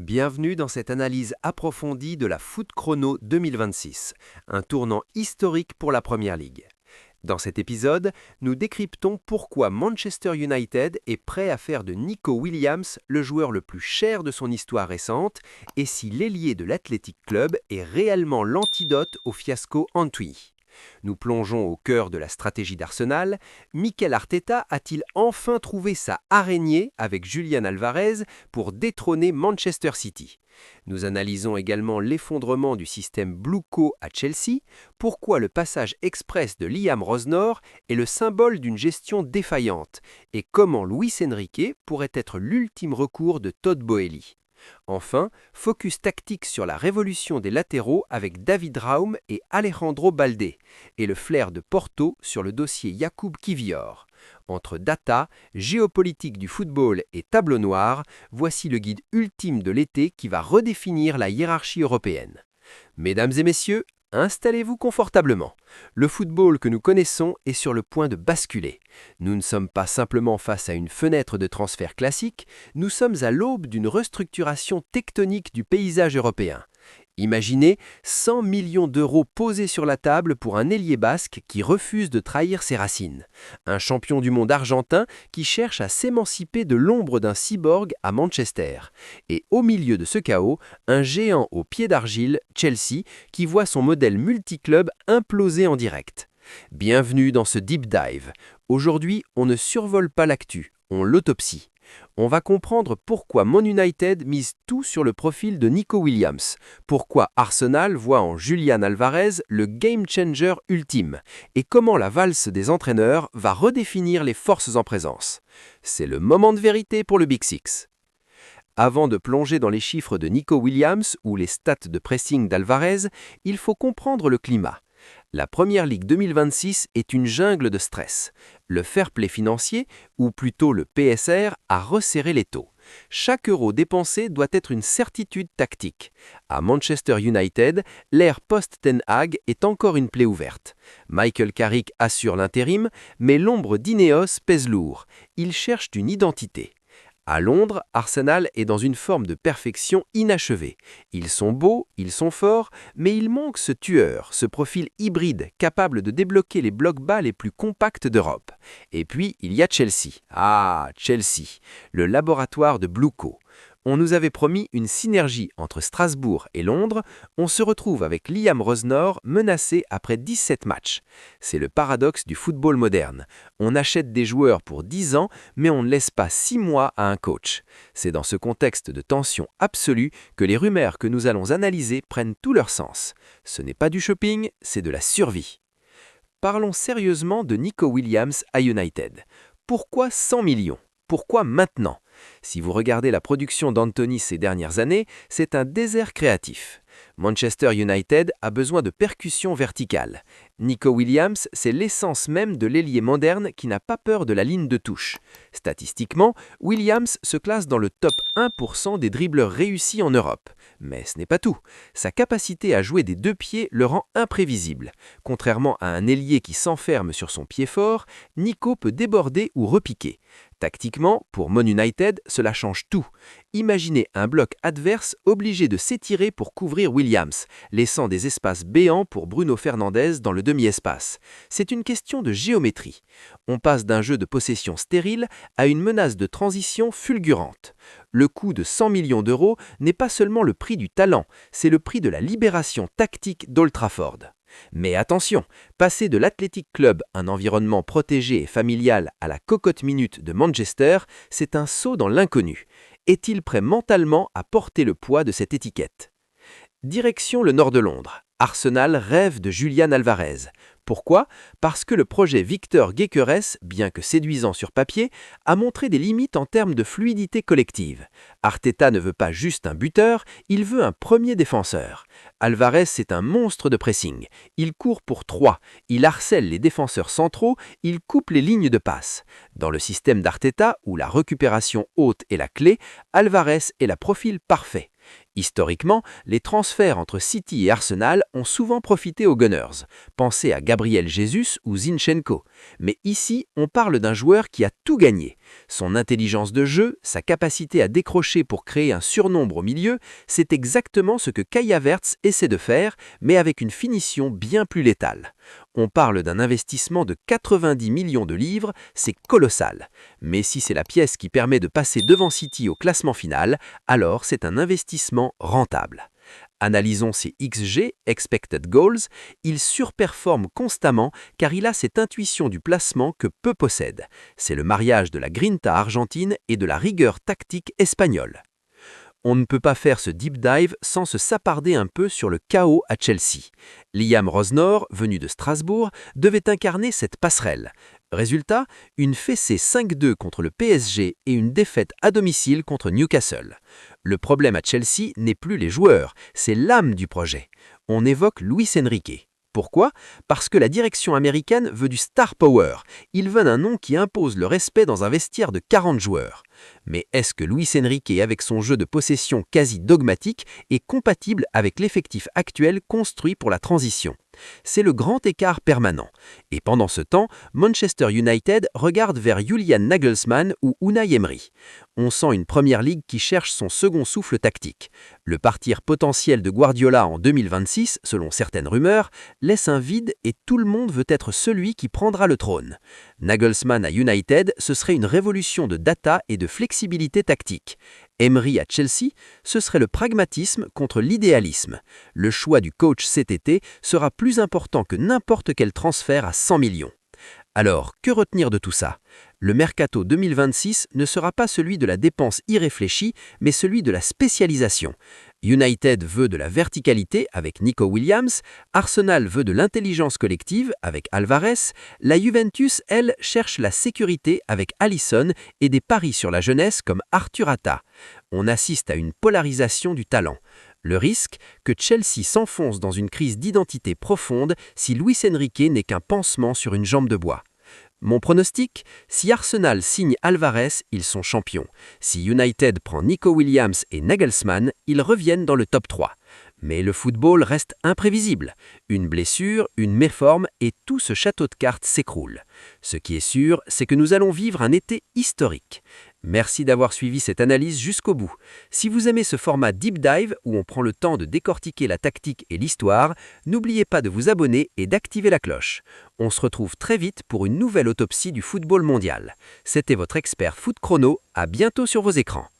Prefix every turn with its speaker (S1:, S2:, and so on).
S1: Bienvenue dans cette analyse approfondie de la Foot Chrono 2026, un tournant historique pour la Première Ligue. Dans cet épisode, nous décryptons pourquoi Manchester United est prêt à faire de Nico Williams le joueur le plus cher de son histoire récente et si l'ailier de l'Athletic Club est réellement l'antidote au fiasco Antwi. Nous plongeons au cœur de la stratégie d'Arsenal. Mikel Arteta a-t-il enfin trouvé sa araignée avec Julian Alvarez pour détrôner Manchester City? Nous analysons également l'effondrement du système Blueco à Chelsea, pourquoi le passage express de Liam Rosnor est le symbole d'une gestion défaillante et comment Luis Enrique pourrait être l'ultime recours de Todd Boehly. Enfin, focus tactique sur la révolution des latéraux avec David Raum et Alejandro Balde, et le flair de Porto sur le dossier Jakub Kiwior. Entre data, géopolitique du football et tableau noir, voici le guide ultime de l'été qui va redéfinir la hiérarchie européenne. Mesdames et messieurs, installez-vous confortablement. Le football que nous connaissons est sur le point de basculer. Nous ne sommes pas simplement face à une fenêtre de transfert classique, nous sommes à l'aube d'une restructuration tectonique du paysage européen. Imaginez 100 millions d'euros posés sur la table pour un ailier basque qui refuse de trahir ses racines. Un champion du monde argentin qui cherche à s'émanciper de l'ombre d'un cyborg à Manchester. Et au milieu de ce chaos, un géant au pied d'argile, Chelsea, qui voit son modèle multiclub imploser en direct. Bienvenue dans ce Deep Dive. Aujourd'hui, on ne survole pas l'actu, on l'autopsie. On va comprendre pourquoi Man United mise tout sur le profil de Nico Williams, pourquoi Arsenal voit en Julian Alvarez le game changer ultime, et comment la valse des entraîneurs va redéfinir les forces en présence. C'est le moment de vérité pour le Big Six. Avant de plonger dans les chiffres de Nico Williams ou les stats de pressing d'Alvarez, il faut comprendre le climat. La Première Ligue 2026 est une jungle de stress. Le fair play financier, ou plutôt le PSR, a resserré l'étau. Chaque euro dépensé doit être une certitude tactique. À Manchester United, l'ère post-Ten Hag est encore une plaie ouverte. Michael Carrick assure l'intérim, mais l'ombre d'Ineos pèse lourd. Il cherche une identité. À Londres, Arsenal est dans une forme de perfection inachevée. Ils sont beaux, ils sont forts, mais il manque ce tueur, ce profil hybride capable de débloquer les blocs bas les plus compacts d'Europe. Et puis, il y a Chelsea. Ah, Chelsea, le laboratoire de Blueco. On nous avait promis une synergie entre Strasbourg et Londres, on se retrouve avec Liam Rosnor menacé après 17 matchs. C'est le paradoxe du football moderne. On achète des joueurs pour 10 ans, mais on ne laisse pas 6 mois à un coach. C'est dans ce contexte de tension absolue que les rumeurs que nous allons analyser prennent tout leur sens. Ce n'est pas du shopping, c'est de la survie. Parlons sérieusement de Nico Williams à United. Pourquoi 100 millions ? Pourquoi maintenant ? Si vous regardez la production d'Anthony ces dernières années, c'est un désert créatif. Manchester United a besoin de percussions verticales. Nico Williams, c'est l'essence même de l'ailier moderne qui n'a pas peur de la ligne de touche. Statistiquement, Williams se classe dans le top 1% des dribbleurs réussis en Europe. Mais ce n'est pas tout. Sa capacité à jouer des deux pieds le rend imprévisible. Contrairement à un ailier qui s'enferme sur son pied fort, Nico peut déborder ou repiquer. Tactiquement, pour Man United, cela change tout. Imaginez un bloc adverse obligé de s'étirer pour couvrir Williams, laissant des espaces béants pour Bruno Fernandes dans le demi-espace. C'est une question de géométrie. On passe d'un jeu de possession stérile à une menace de transition fulgurante. Le coût de 100 millions d'euros n'est pas seulement le prix du talent, c'est le prix de la libération tactique d'Old Trafford. Mais attention, passer de l'Athletic Club, un environnement protégé et familial, à la cocotte minute de Manchester, c'est un saut dans l'inconnu. Est-il prêt mentalement à porter le poids de cette étiquette ? Direction le nord de Londres. Arsenal rêve de Julian Alvarez. Pourquoi ? Parce que le projet Victor Gyökeres, bien que séduisant sur papier, a montré des limites en termes de fluidité collective. Arteta ne veut pas juste un buteur, il veut un premier défenseur. Alvarez, c'est un monstre de pressing. Il court pour 3, il harcèle les défenseurs centraux, il coupe les lignes de passe. Dans le système d'Arteta, où la récupération haute est la clé, Alvarez est le profil parfait. Historiquement, les transferts entre City et Arsenal ont souvent profité aux Gunners. Pensez à Gabriel Jesus ou Zinchenko. Mais ici, on parle d'un joueur qui a tout gagné. Son intelligence de jeu, sa capacité à décrocher pour créer un surnombre au milieu, c'est exactement ce que Kai Havertz essaie de faire, mais avec une finition bien plus létale. On parle d'un investissement de 90 millions de livres, c'est colossal. Mais si c'est la pièce qui permet de passer devant City au classement final, alors c'est un investissement rentable. Analysons ses XG, Expected Goals, il surperforme constamment car il a cette intuition du placement que peu possèdent. C'est le mariage de la grinta argentine et de la rigueur tactique espagnole. On ne peut pas faire ce deep dive sans se saparder un peu sur le chaos à Chelsea. Liam Rosnor, venu de Strasbourg, devait incarner cette passerelle. Résultat, une fessée 5-2 contre le PSG et une défaite à domicile contre Newcastle. Le problème à Chelsea n'est plus les joueurs, c'est l'âme du projet. On évoque Luis Enrique. Pourquoi? Parce que la direction américaine veut du star power. Ils veulent un nom qui impose le respect dans un vestiaire de 40 joueurs. Mais est-ce que Luis Enrique, avec son jeu de possession quasi dogmatique, est compatible avec l'effectif actuel construit pour la transition? C'est le grand écart permanent. Et pendant ce temps, Manchester United regarde vers Julian Nagelsmann ou Unai Emery. On sent une première ligue qui cherche son second souffle tactique. Le partir potentiel de Guardiola en 2026, selon certaines rumeurs, laisse un vide et tout le monde veut être celui qui prendra le trône. Nagelsmann à United, ce serait une révolution de data et de flexibilité tactique. Emery à Chelsea, ce serait le pragmatisme contre l'idéalisme. Le choix du coach cet été sera plus important que n'importe quel transfert à 100 millions. Alors, que retenir de tout ça? Le mercato 2026 ne sera pas celui de la dépense irréfléchie, mais celui de la spécialisation. United veut de la verticalité avec Nico Williams, Arsenal veut de l'intelligence collective avec Alvarez, la Juventus, elle, cherche la sécurité avec Alisson et des paris sur la jeunesse comme Arthur Atta. On assiste à une polarisation du talent. Le risque, que Chelsea s'enfonce dans une crise d'identité profonde si Luis Enrique n'est qu'un pansement sur une jambe de bois. Mon pronostic, si Arsenal signe Alvarez, ils sont champions. Si United prend Nico Williams et Nagelsmann, ils reviennent dans le top 3. Mais le football reste imprévisible. Une blessure, une méforme et tout ce château de cartes s'écroule. Ce qui est sûr, c'est que nous allons vivre un été historique. Merci d'avoir suivi cette analyse jusqu'au bout. Si vous aimez ce format Deep Dive où on prend le temps de décortiquer la tactique et l'histoire, n'oubliez pas de vous abonner et d'activer la cloche. On se retrouve très vite pour une nouvelle autopsie du football mondial. C'était votre expert Foot Chrono, à bientôt sur vos écrans.